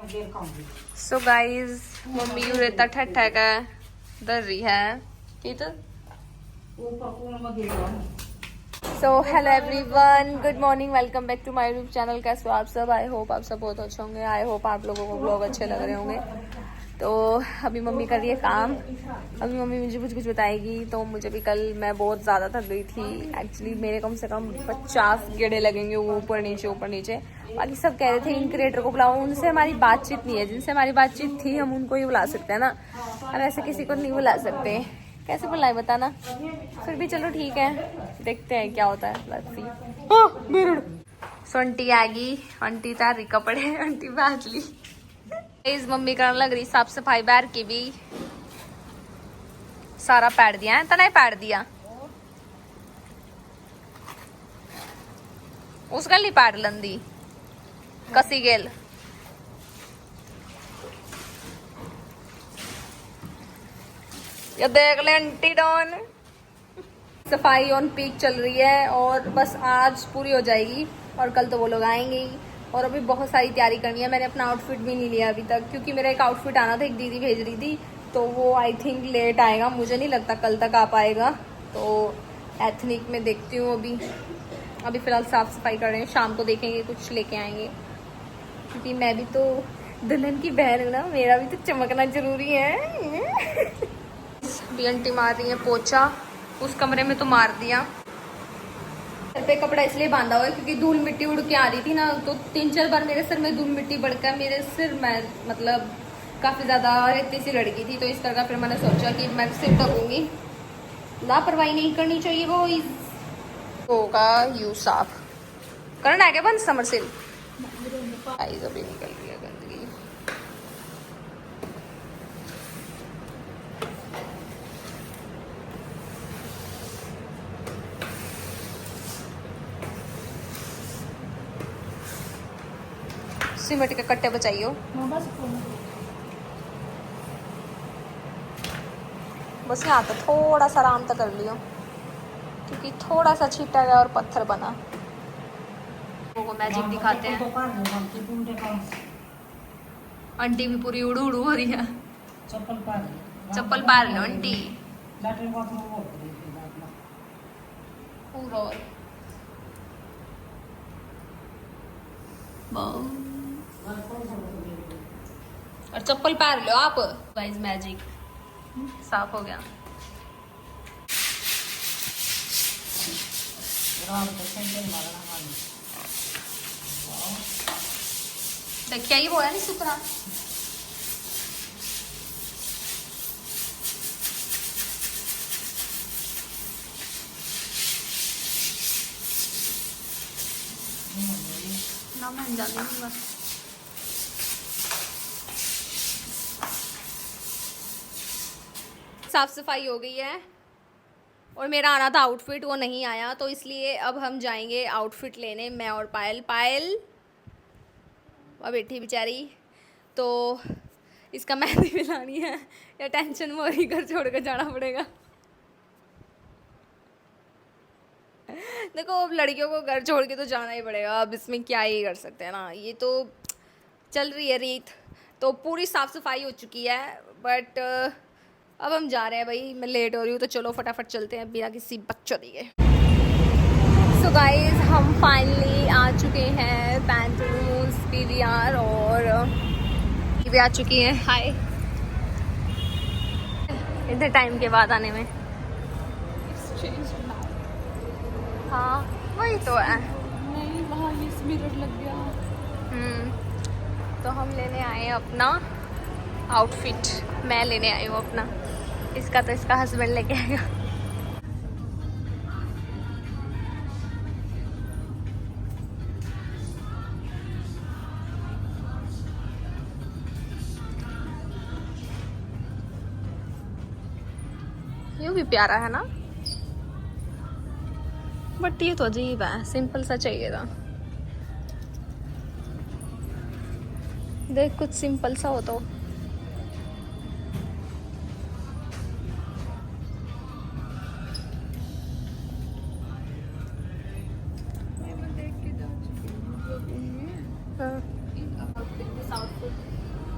So guys mummy रेता ठट्ठा का दर रही है कि तो so hello everyone, good morning, welcome back to my YouTube channel. कैसे हो आप सब? आई होप आप सब बहुत अच्छे होंगे। आई होप आप लोगों को ब्लॉग अच्छे लग रहे होंगे। तो अभी मम्मी कर रही है काम। अभी मम्मी मुझे कुछ बताएगी। तो मुझे भी कल मैं बहुत ज़्यादा थक गई थी एक्चुअली। मेरे कम से कम 50 गेड़े लगेंगे वो ऊपर नीचे। बाकी सब कह रहे थे इन क्रिएटर को बुलाओ, उनसे हमारी बातचीत नहीं है। जिनसे हमारी बातचीत थी हम उनको ही बुला सकते हैं ना, हम ऐसे किसी को नहीं बुला सकते। कैसे बुलाए बताना। फिर भी चलो ठीक है, देखते हैं क्या होता है। Let's see. सो आंटी आ गई, आंटी तारी कपड़े आंटी बांध ली। इस मम्मी करने लग रही साफ सफाई बैर की भी। सारा पैड दिया है, तना पैड दिया उसका नहीं पैड लंदी कसी गेल। ये देख ले आंटी डॉन। सफाई ऑन पीक चल रही है और बस आज पूरी हो जाएगी और कल तो वो लोग आएंगे ही। और अभी बहुत सारी तैयारी करनी है। मैंने अपना आउटफिट भी नहीं लिया अभी तक, क्योंकि मेरा एक आउटफिट आना था, एक दीदी भेज रही थी। तो वो आई थिंक लेट आएगा, मुझे नहीं लगता कल तक आ पाएगा। तो एथनिक में देखती हूँ। अभी फिलहाल साफ सफाई कर रहे हैं, शाम को देखेंगे कुछ लेके आएंगे। क्योंकि मैं भी तो दुल्हन की बहन हूँ ना, मेरा भी तो चमकना जरूरी है। भी आंटी मार रही है पोछा, उस कमरे में तो मार दिया। सर पे कपड़ा इसलिए बांधा हुआ है क्योंकि धूल मिट्टी उड़ के आ रही थी ना, तो 3-4 बार मेरे सिर में धूल मिट्टी बढ़कर मेरे सिर में मतलब काफी ज्यादा रेती सी लड़की थी। तो इस तरह का फिर मैंने सोचा कि मैं सिर ढकूंगी। लापरवाही नहीं करनी चाहिए। वो होगा यू साफ करना है क्या बंद समर सिल। अभी निकल रही है गंदगी। सीमेंट के कट्टे बचाइयो। बस यहाँ तो थोड़ा सा आराम तक कर लियो, क्योंकि थोड़ा सा छीटा गया और पत्थर बना। वो मैजिक दिखाते हैं। आंटी भी पूरी उड़ू उड़ू हो रही है। चप्पल पार लो आंटी। पूरा और चप्पल पार लो आप। गाइस मैजिक साफ हो गया। देखिए ये बोला नहीं सुथरा। ना मैं जाती हूँ बस। साफ सफाई हो गई है और मेरा आना था आउटफिट, वो नहीं आया। तो इसलिए अब हम जाएंगे आउटफिट लेने, मैं और पायल वह बैठी बेचारी। तो इसका मेहंदी भी लानी है या टेंशन में ही घर छोड़ कर जाना पड़ेगा। देखो अब लड़कियों को घर छोड़ के तो जाना ही पड़ेगा। अब इसमें क्या ही कर सकते हैं ना, ये तो चल रही है रीत। तो पूरी साफ़ सफाई हो चुकी है, बट अब हम जा रहे हैं भाई। मैं लेट हो रही हूँ तो चलो फटाफट चलते हैं बिना किसी बकचोदी के। सो गाइस हम फाइनली आ चुके हैं पैंटलून्स PVR और भी आ चुकी है। हाय, इतने टाइम के बाद आने में। हाँ वही तो है। नहीं वहाँ ये मिरर लग गया। तो हम लेने आए हैं अपना आउटफिट। मैं लेने आई हूँ अपना, इसका तो इसका हस्बैंड लेके आएगा। ये भी प्यारा है ना, बट ये तो अजीब है, सिंपल सा चाहिए था। देख कुछ सिंपल सा हो तो। हाँ।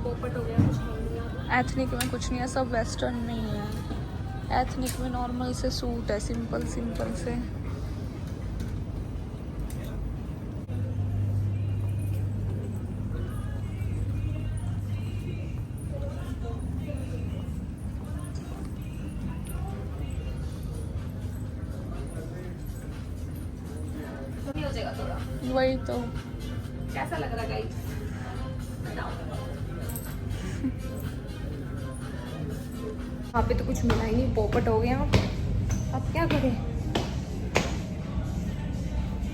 पोपट हो गया, कुछ नहीं आता। एथनिक में कुछ नहीं है, सब वेस्टर्न में ही है। एथनिक में नॉर्मल से सूट है, सिंपल सिंपल से। हो जाएगा थोड़ा, वही तो। कैसा लग रहा गाइस? वहाँ पे तो कुछ मिला ही नहीं, पोपट हो गया। अब क्या करें?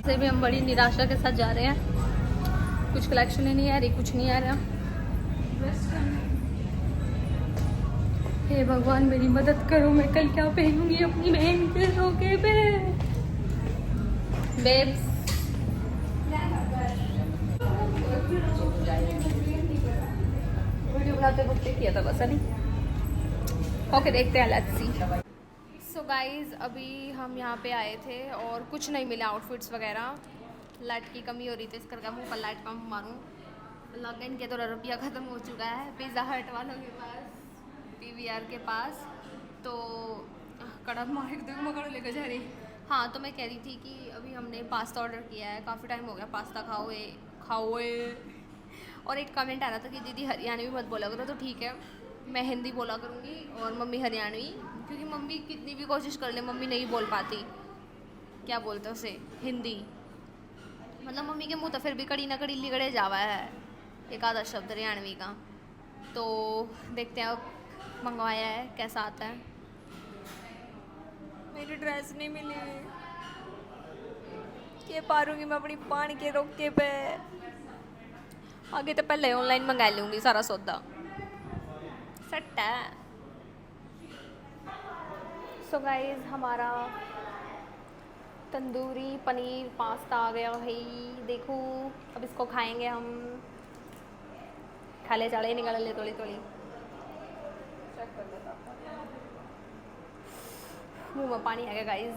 से भी हम बड़ी निराशा के साथ जा रहे हैं। कुछ कलेक्शन ही नहीं आ रही, कुछ नहीं आ रहा। हे भगवान मेरी मदद करो, मैं कल क्या पहनूंगी अपनी बहन के रोके पे? बेब्स वीडियो बनाते वक्त किया था बस, नहीं? ओके देखते हैं, लेट्स सी। सो गाइज अभी हम यहाँ पे आए थे और कुछ नहीं मिला आउटफिट्स वगैरह। लाइट की कमी हो रही थी, इस करके मुँह पर लाइट पंप मारूँ। लॉगिन के तो रुपया ख़त्म हो चुका है पिज़्ज़ा हट वालों के पास, PVR के पास। तो कड़क मार दे मगर लेकर जा रही। हाँ तो मैं कह रही थी कि अभी हमने पास्ता ऑर्डर किया है, काफ़ी टाइम हो गया पास्ता खाओए खाओए। और एक कमेंट आ रहा था कि दीदी हरियाणवी मत बोला करो, तो ठीक है मैं हिंदी बोला करूँगी और मम्मी हरियाणवी, क्योंकि मम्मी कितनी भी कोशिश कर ले मम्मी नहीं बोल पाती, क्या बोलते हैं उसे, हिंदी। मतलब मम्मी के मुँह तो फिर भी कड़ी ना कड़ी लिगड़े जावा है एक आधा शब्द हरियाणवी का। तो देखते हैं अब मंगवाया है कैसा आता है। मेरी ड्रेस नहीं मिली, के पारूंगी मैं अपनी पानी के रोके पे। आगे तो पहले ऑनलाइन मंगा लूँगी सारा सौदा, सेट है। सो गाइस हमारा तंदूरी पनीर पास्ता आ गया है, देखो अब इसको खाएंगे हम। खाले चाले निकाल ले थोड़ी थोड़ी, मुँह में पानी आ गया गाइस।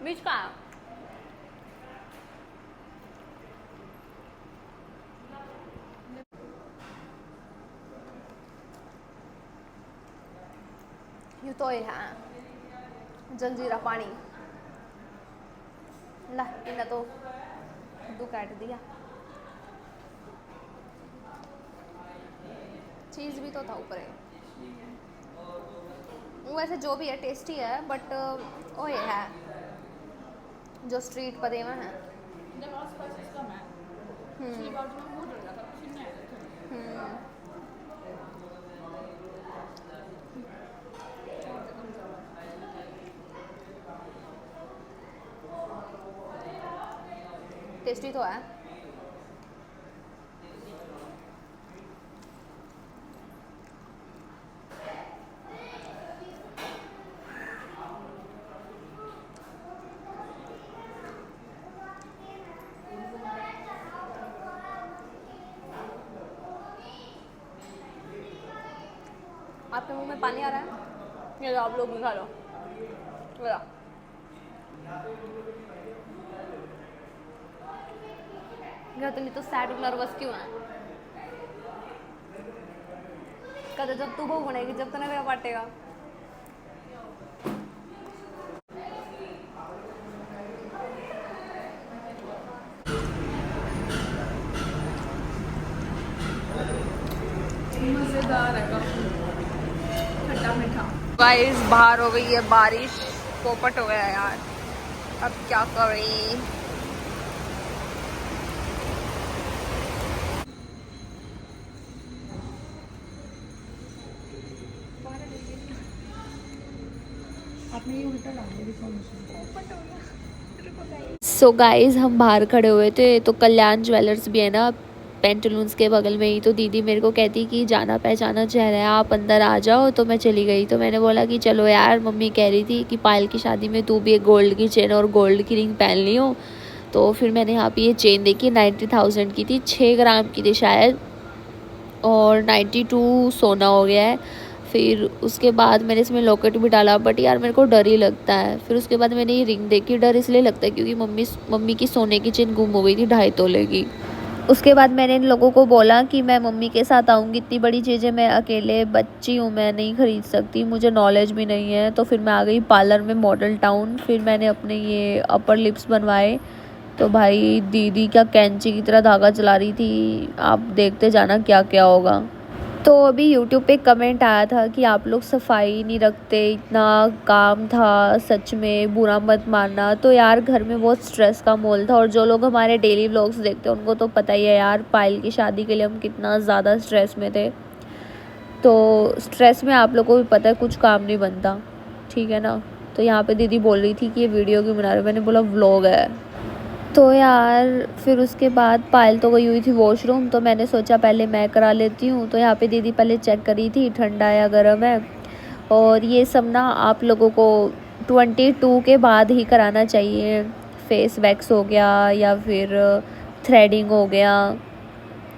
बीच का यूँ तो है जलजीरा पानी ला, इन्हें तो दो काट दिया। चीज़ भी तो था ऊपर है, वैसे जो भी है टेस्टी है, बट वो ये है जो स्ट्रीट पर देवा है। टेस्टी तो है। आपके मुंह में पानी आ रहा है, ये लो आप लोग भी खा लो। बोला तुम तो सैड नर्वस क्यों है? कहते जब तू बहू बनेगी जब तो मेरा पाटेगा। मज़ेदार है काफ़ी, खट्टा मीठा। गाइस बाहर हो गई है बारिश, पोपट हो गया यार, अब क्या करें। सो गाइज हम बाहर खड़े हुए थे तो कल्याण ज्वेलर्स भी है ना पेंटलून्स के बगल में ही, तो दीदी मेरे को कहती कि जाना पहचाना चेहरा है आप अंदर आ जाओ, तो मैं चली गई। तो मैंने बोला कि चलो यार, मम्मी कह रही थी कि पायल की शादी में तू भी एक गोल्ड की चेन और गोल्ड की रिंग पहन ली हो। तो फिर मैंने यहाँ पे ये चेन देखी, 90,000 की थी, 6 ग्राम की थी शायद, और 92 सोना हो गया है। फिर उसके बाद मैंने इसमें लॉकेट भी डाला, बट यार मेरे को डर ही लगता है। फिर उसके बाद मैंने ये रिंग देखी, डर इसलिए लगता है क्योंकि मम्मी की सोने की चेन गुम हो गई थी 2.5 तोले की। उसके बाद मैंने इन लोगों को बोला कि मैं मम्मी के साथ आऊँगी, इतनी बड़ी चीज़ें मैं अकेले बच्ची हूँ, मैं नहीं ख़रीद सकती, मुझे नॉलेज भी नहीं है। तो फिर मैं आ गई पार्लर में, मॉडल टाउन। फिर मैंने अपने ये अपर लिप्स बनवाए। तो भाई दीदी क्या कैंची की तरह धागा चला रही थी, आप देखते जाना क्या क्या होगा। तो अभी यूट्यूब पे कमेंट आया था कि आप लोग सफाई नहीं रखते, इतना काम था, सच में बुरा मत मानना। तो यार घर में बहुत स्ट्रेस का माहौल था, और जो लोग हमारे डेली व्लॉग्स देखते हैं उनको तो पता ही है यार, पायल की शादी के लिए हम कितना ज़्यादा स्ट्रेस में थे। तो स्ट्रेस में आप लोगों को भी पता है कुछ काम नहीं बनता, ठीक है ना। तो यहाँ पे दीदी बोल रही थी कि ये वीडियो क्यों बना रहे हो, मैंने बोला व्लॉग है। तो यार फिर उसके बाद पायल तो गई हुई थी वॉशरूम, तो मैंने सोचा पहले मैं करा लेती हूँ। तो यहाँ पे दीदी पहले चेक करी थी ठंडा या गर्म है। और ये सब ना आप लोगों को 22 के बाद ही कराना चाहिए। फेस वैक्स हो गया या फिर थ्रेडिंग हो गया,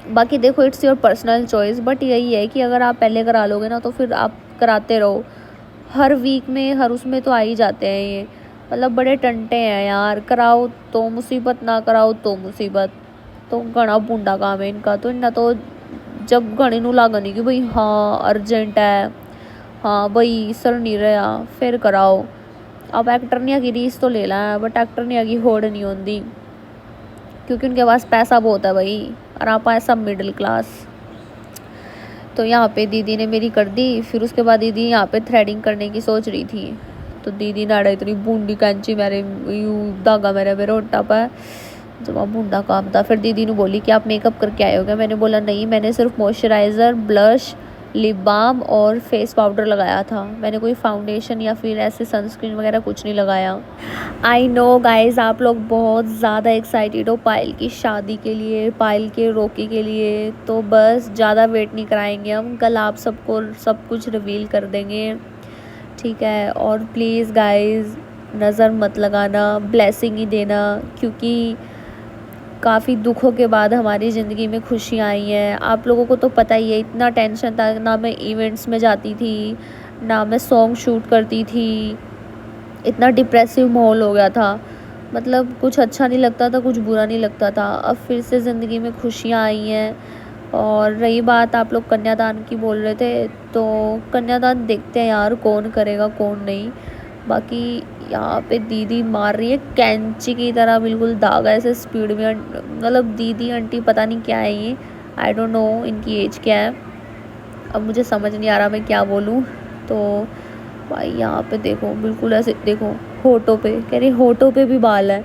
बाकी देखो it's your personal choice. But यही है कि अगर आप पहले करा लोगे ना तो फिर आप कराते रहो, हर वीक में हर उसमें तो आ ही जाते हैं ये। मतलब बड़े टंटे हैं यार, कराओ तो मुसीबत, ना कराओ तो मुसीबत। तो घना बूंदा काम है इनका। तो इन्ना तो जब घने नू लागनी कि भाई हाँ अर्जेंट है, हाँ भाई सर नहीं रहा, फिर कराओ। अब एक्टर नहीं की रीस तो ले ला, बट एक्टर नहीं की होड़ नहीं होती, क्योंकि उनके पास पैसा बहुत है भाई, और आप आए सब मिडिल क्लास। तो यहाँ पे दीदी ने मेरी कर दी। फिर उसके बाद दीदी यहाँ पे थ्रेडिंग करने की सोच रही थी। तो दीदी ने आड़ा इतनी बूंदी कैंची मेरे यूँ धागा मेरे होटा पर जब बूंदा काम था। फिर दीदी ने बोली कि आप मेकअप करके आए हो क्या, मैंने बोला नहीं, मैंने सिर्फ मॉइस्चराइज़र, ब्लश, लिप बाम और फेस पाउडर लगाया था, मैंने कोई फाउंडेशन या फिर ऐसे सनस्क्रीन वगैरह कुछ नहीं लगाया। आई नो गाइज आप लोग बहुत ज़्यादा एक्साइटेड हो पायल की शादी के लिए, पायल के रोकी के लिए। तो बस ज़्यादा वेट नहीं कराएंगे हम, कल आप सबको सब कुछ रिवील कर देंगे, ठीक है। और प्लीज़ गाइज नज़र मत लगाना, ब्लेसिंग ही देना, क्योंकि काफ़ी दुखों के बाद हमारी ज़िंदगी में खुशियाँ आई हैं। आप लोगों को तो पता ही है, इतना टेंशन था, ना मैं इवेंट्स में जाती थी, ना मैं सॉन्ग शूट करती थी, इतना डिप्रेसिव माहौल हो गया था, मतलब कुछ अच्छा नहीं लगता था, कुछ बुरा नहीं लगता था। अब फिर से ज़िंदगी में खुशियाँ आई हैं। और रही बात आप लोग कन्यादान की बोल रहे थे, तो कन्यादान देखते हैं यार कौन करेगा कौन नहीं। बाकी यहाँ पे दीदी मार रही है कैंची की तरह बिल्कुल धागा ऐसे स्पीड में, मतलब दीदी आंटी पता नहीं क्या है ये, आई डोंट नो इनकी एज क्या है, अब मुझे समझ नहीं आ रहा मैं क्या बोलूँ। तो भाई यहाँ पे देखो बिल्कुल ऐसे, देखो होठों पे, कह रही होठों पे भी बाल है,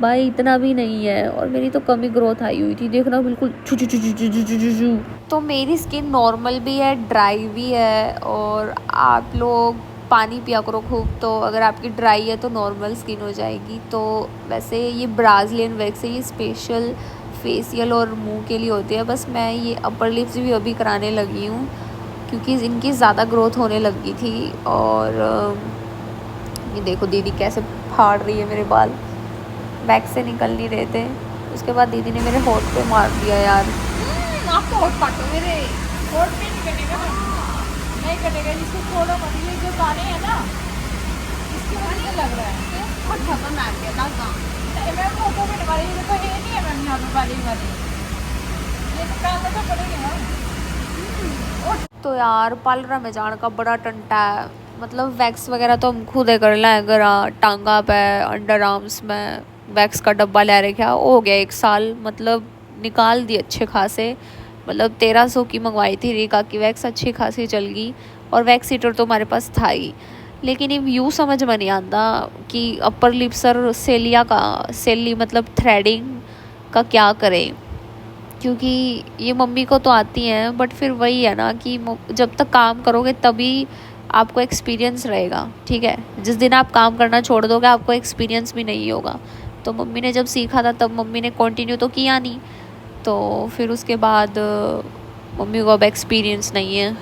भाई इतना भी नहीं है। और मेरी तो कम ही ग्रोथ आई हुई थी, देखना बिल्कुल छू छू छू छू छू छू छू छू। तो मेरी स्किन नॉर्मल भी है, ड्राई भी है, और आप लोग पानी पिया करो खूब। तो अगर आपकी ड्राई है तो नॉर्मल स्किन हो जाएगी। तो वैसे ये ब्राज़िलियन वैक्स है, ये स्पेशल फेशियल और मुंह के लिए होती है। बस मैं ये अपर लिप्स भी अभी कराने लगी हूँ, क्योंकि इनकी ज़्यादा ग्रोथ होने लगी थी। और ये देखो दीदी कैसे फाड़ रही है मेरे बाल, वैक्स से निकल नहीं रहे थे। उसके बाद दीदी ने मेरे होठ पे मार दिया यार। आपको होठ काटो, मेरे होठ पे नहीं कटेगा ना, नहीं कटेगा, जिसको छोड़ो मत, ये जो दाने हैं ना इसकी वजह से लग रहा है होठ खत्म मार गया दागा। मैं होठों पे वाली ये तो है नहीं है, मैम यहाँ पे वाली ये तो काम तो पड़ेगी ना। तो यार पार्लर में जाने का बड़ा टंटा है, मतलब वैक्स वगैरह तो हम खुद ही कर लें, अगर टांगा पे अंडर आर्म्स में वैक्स का डब्बा ले रखा हो गया 1 साल, मतलब निकाल दी अच्छे खासे, मतलब 1300 की मंगवाई थी रीका की वैक्स, अच्छी खासी चल गई। और वैक्स हीटर तो हमारे पास था ही, लेकिन अब यूँ समझ में नहीं आता कि अपर लिप्स और सेली मतलब थ्रेडिंग का क्या करें, क्योंकि ये मम्मी को तो आती हैं, बट फिर वही है ना कि जब तक काम करोगे तभी आपको एक्सपीरियंस रहेगा, ठीक है। जिस दिन आप काम करना छोड़ दोगे आपको एक्सपीरियंस भी नहीं होगा। तो मम्मी ने जब सीखा था तब मम्मी ने कंटिन्यू तो किया नहीं, तो फिर उसके बाद मम्मी को अब एक्सपीरियंस नहीं है,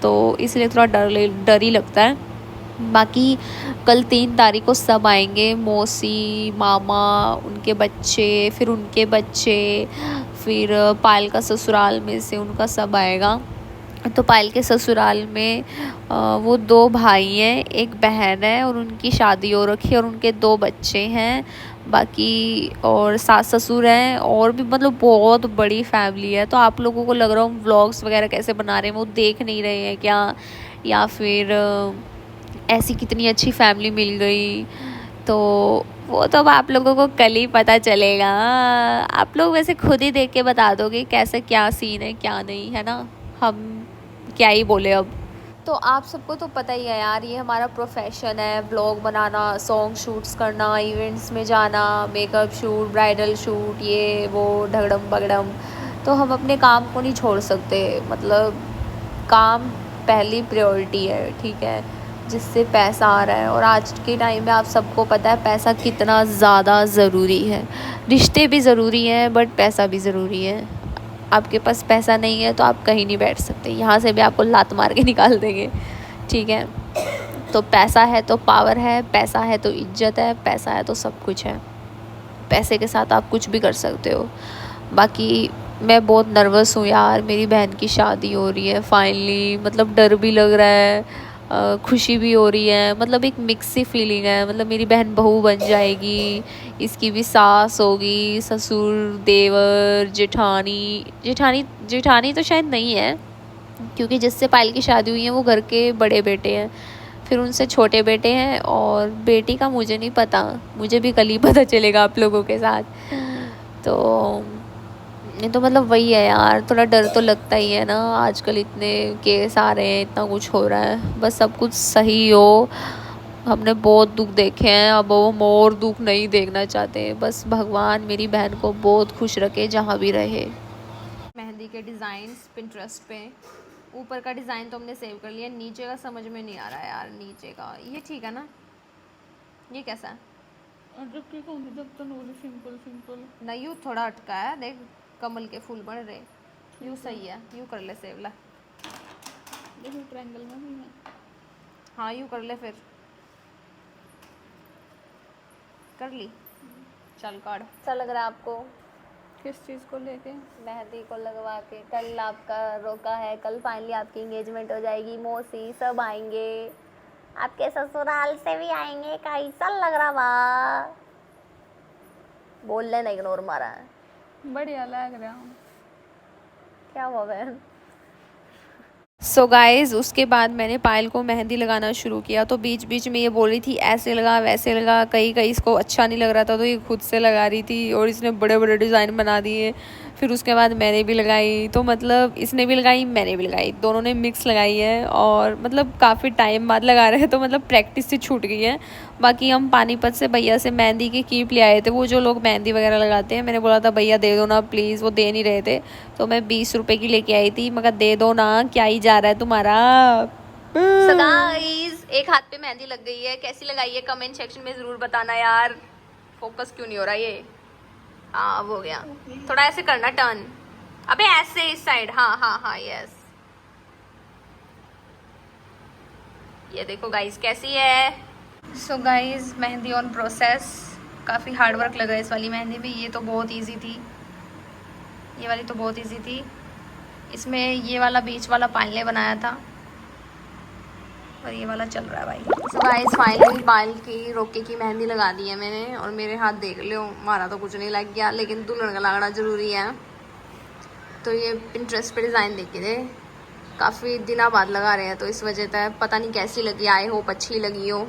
तो इसलिए थोड़ा डर ही लगता है। बाकी कल 3 तारीख को सब आएंगे, मौसी, मामा, उनके बच्चे, फिर उनके बच्चे, फिर पायल का ससुराल में से उनका सब आएगा। तो पायल के ससुराल में वो 2 भाई हैं, एक बहन है और उनकी शादी हो रखी है और उनके 2 बच्चे हैं बाकी, और सास ससुर हैं और भी, मतलब बहुत बड़ी फैमिली है। तो आप लोगों को लग रहा हूँ व्लॉग्स वगैरह कैसे बना रहे हैं, वो देख नहीं रहे हैं क्या, या फिर ऐसी कितनी अच्छी फैमिली मिल गई। तो वो तो अब आप लोगों को कल ही पता चलेगा। आप लोग वैसे खुद ही देख के बता दोगे कैसे क्या सीन है क्या नहीं, है ना, हम क्या ही बोले अब। तो आप सबको तो पता ही है यार, ये हमारा प्रोफेशन है, व्लॉग बनाना, सॉन्ग शूट्स करना, इवेंट्स में जाना, मेकअप शूट, ब्राइडल शूट, ये वो ढगड़म बगड़म। तो हम अपने काम को नहीं छोड़ सकते, मतलब काम पहली प्रायोरिटी है, ठीक है, जिससे पैसा आ रहा है। और आज के टाइम में आप सबको पता है पैसा कितना ज़्यादा ज़रूरी है। रिश्ते भी ज़रूरी हैं बट पैसा भी ज़रूरी है। आपके पास पैसा नहीं है तो आप कहीं नहीं बैठ सकते, यहाँ से भी आपको लात मार के निकाल देंगे, ठीक है। तो पैसा है तो पावर है, पैसा है तो इज्जत है, पैसा है तो सब कुछ है। पैसे के साथ आप कुछ भी कर सकते हो। बाकी मैं बहुत नर्वस हूँ यार, मेरी बहन की शादी हो रही है फाइनली, मतलब डर भी लग रहा है, खुशी भी हो रही है, मतलब एक मिक्स सी फीलिंग है। मतलब मेरी बहन बहू बन जाएगी, इसकी भी सास होगी, ससुर, देवर, जेठानी तो शायद नहीं है, क्योंकि जिससे पायल की शादी हुई है वो घर के बड़े बेटे हैं, फिर उनसे छोटे बेटे हैं, और बेटी का मुझे नहीं पता, मुझे भी कल ही पता चलेगा आप लोगों के साथ। तो ये तो मतलब वही है यार, थोड़ा डर तो लगता ही है ना, आजकल इतने केस आ रहे हैं, इतना कुछ हो रहा है, बस सब कुछ सही हो। हमने बहुत दुख देखे हैं, अब वो और दुख नहीं देखना चाहते, बस भगवान मेरी बहन को बहुत खुश रखे जहाँ भी रहे। मेहंदी के डिज़ाइंस पिंटरेस्ट पे, ऊपर का डिज़ाइन तो हमने सेव कर लिया, नीचे का समझ में नहीं आ रहा है यार, नीचे का ये ठीक है ना, ये कैसा है ना, यूँ थोड़ा अटका है, देख कमल के फूल बन रहे, यूँ सही है, यूँ कर ले सेव ला, ट्रायंगल में भी है। हाँ यूँ कर ले, फिर कर ली, चल काट। अच्छा लग रहा है आपको किस चीज़ को लेके? मेहंदी को लगवा के? कल आपका रोका है, कल फाइनली आपकी एंगेजमेंट हो जाएगी, मौसी सब आएंगे, आपके ससुराल से भी आएंगे, कैसा लग रहा बा? बोल लेना, इग्नोर मारा है। बढ़िया लग रहा हूँ। क्या हुआ बहन? सो गाइज़, उसके बाद मैंने पायल को मेहंदी लगाना शुरू किया, तो बीच बीच में ये बोल रही थी ऐसे लगा वैसे लगा, कहीं कहीं इसको अच्छा नहीं लग रहा था तो ये खुद से लगा रही थी, और इसने बड़े बड़े डिज़ाइन बना दिए। फिर उसके बाद मैंने भी लगाई, तो मतलब इसने भी लगाई मैंने भी लगाई, दोनों ने मिक्स लगाई है, और मतलब काफ़ी टाइम बाद लगा रहे हैं, तो मतलब प्रैक्टिस से छूट गई है। बाकी हम पानीपत से भैया से मेहंदी की कीप ले आए थे, वो जो लोग मेहंदी वगैरह लगाते हैं, मैंने बोला था भैया दे दो ना प्लीज़, वो दे नहीं रहे थे, तो मैं 20 रुपए की लेके आई थी, मगर दे दो ना, क्या ही जा रहा है तुम्हारा। So guys, एक हाथ पे मेहंदी लग गई है, कैसी लगाई है कमेंट सेक्शन में ज़रूर बताना यार। फोकस क्यों नहीं हो रहा ये? हाँ अब हो गया, थोड़ा ऐसे करना टर्न, अबे ऐसे इस साइड, हाँ हाँ हाँ यस। ये देखो गाइस कैसी है। So guys, mehndi on process, काफ़ी हार्ड वर्क लगा इस वाली मेहंदी में, ये तो बहुत इजी थी, ये वाली तो बहुत इजी थी, इसमें ये वाला बीच वाला पायल ने बनाया था, और ये वाला चल रहा है भाई। सो गाइस, फाइनली पायल की रोके की मेहंदी लगा दी है मैंने, और मेरे हाथ देख लो, हमारा तो कुछ नहीं लग गया, लेकिन दुल्हन का लगना ज़रूरी है। तो ये पिंटरेस्ट पे डिज़ाइन देखे थे, काफ़ी दिनों बाद लगा रहे हैं, तो इस वजह से पता नहीं कैसी लगी, आई होप अच्छी लगी हो।